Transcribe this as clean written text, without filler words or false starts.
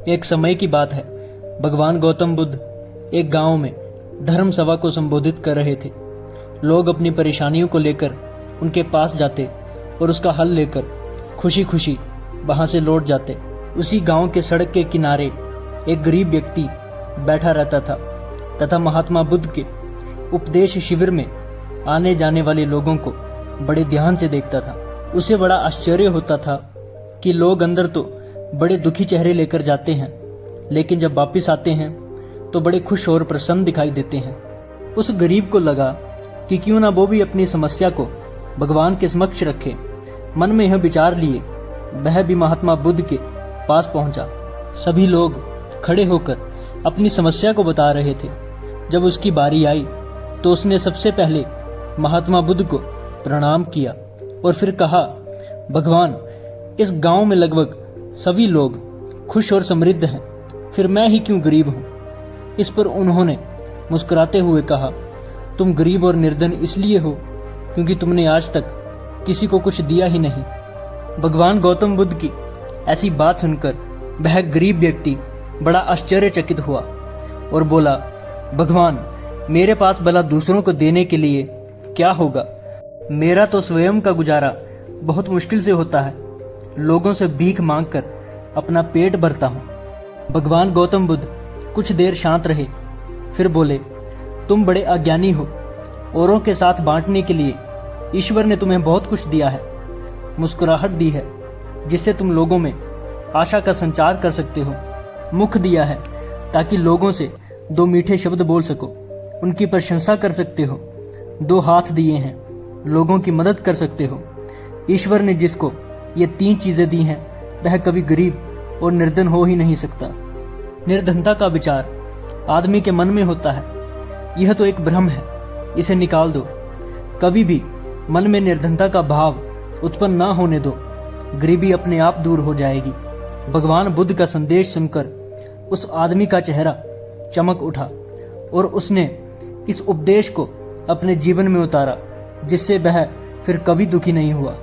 एक समय की बात है। भगवान गौतम बुद्ध एक गांव में धर्म सभा को संबोधित कर रहे थे। लोग अपनी परेशानियों को लेकर उनके पास जाते और उसका हल लेकर खुशी खुशी वहां से लौट जाते। उसी गांव के सड़क के किनारे एक गरीब व्यक्ति बैठा रहता था तथा महात्मा बुद्ध के उपदेश शिविर में आने जाने वाले लोगों को बड़े ध्यान से देखता था। उसे बड़ा आश्चर्य होता था कि लोग अंदर तो बड़े दुखी चेहरे लेकर जाते हैं, लेकिन जब वापस आते हैं तो बड़े खुश और प्रसन्न दिखाई देते हैं। उस गरीब को लगा कि क्यों ना वो भी अपनी समस्या को भगवान के समक्ष रखे। मन में यह विचार लिए वह भी महात्मा बुद्ध के पास पहुंचा। सभी लोग खड़े होकर अपनी समस्या को बता रहे थे। जब उसकी बारी आई तो उसने सबसे पहले महात्मा बुद्ध को प्रणाम किया और फिर कहा, भगवान, इस गांव में लगभग सभी लोग खुश और समृद्ध हैं, फिर मैं ही क्यों गरीब हूं। इस पर उन्होंने मुस्कुराते हुए कहा, तुम गरीब और निर्धन इसलिए हो क्योंकि तुमने आज तक किसी को कुछ दिया ही नहीं। भगवान गौतम बुद्ध की ऐसी बात सुनकर वह गरीब व्यक्ति बड़ा आश्चर्यचकित हुआ और बोला, भगवान, मेरे पास भला दूसरों को देने के लिए क्या होगा। मेरा तो स्वयं का गुजारा बहुत मुश्किल से होता है। लोगों से भीख मांगकर अपना पेट भरता हूँ। भगवान गौतम बुद्ध कुछ देर शांत रहे, फिर बोले, तुम बड़े अज्ञानी हो। औरों के साथ बांटने के लिए ईश्वर ने तुम्हें बहुत कुछ दिया है। मुस्कुराहट दी है जिससे तुम लोगों में आशा का संचार कर सकते हो। मुख दिया है ताकि लोगों से दो मीठे शब्द बोल सको, उनकी प्रशंसा कर सकते हो। दो हाथ दिए हैं, लोगों की मदद कर सकते हो। ईश्वर ने जिसको ये तीन चीजें दी हैं वह कभी गरीब और निर्धन हो ही नहीं सकता। निर्धनता का विचार आदमी के मन में होता है, यह तो एक भ्रम है, इसे निकाल दो। कभी भी मन में निर्धनता का भाव उत्पन्न ना होने दो, गरीबी अपने आप दूर हो जाएगी। भगवान बुद्ध का संदेश सुनकर उस आदमी का चेहरा चमक उठा और उसने इस उपदेश को अपने जीवन में उतारा, जिससे वह फिर कभी दुखी नहीं हुआ।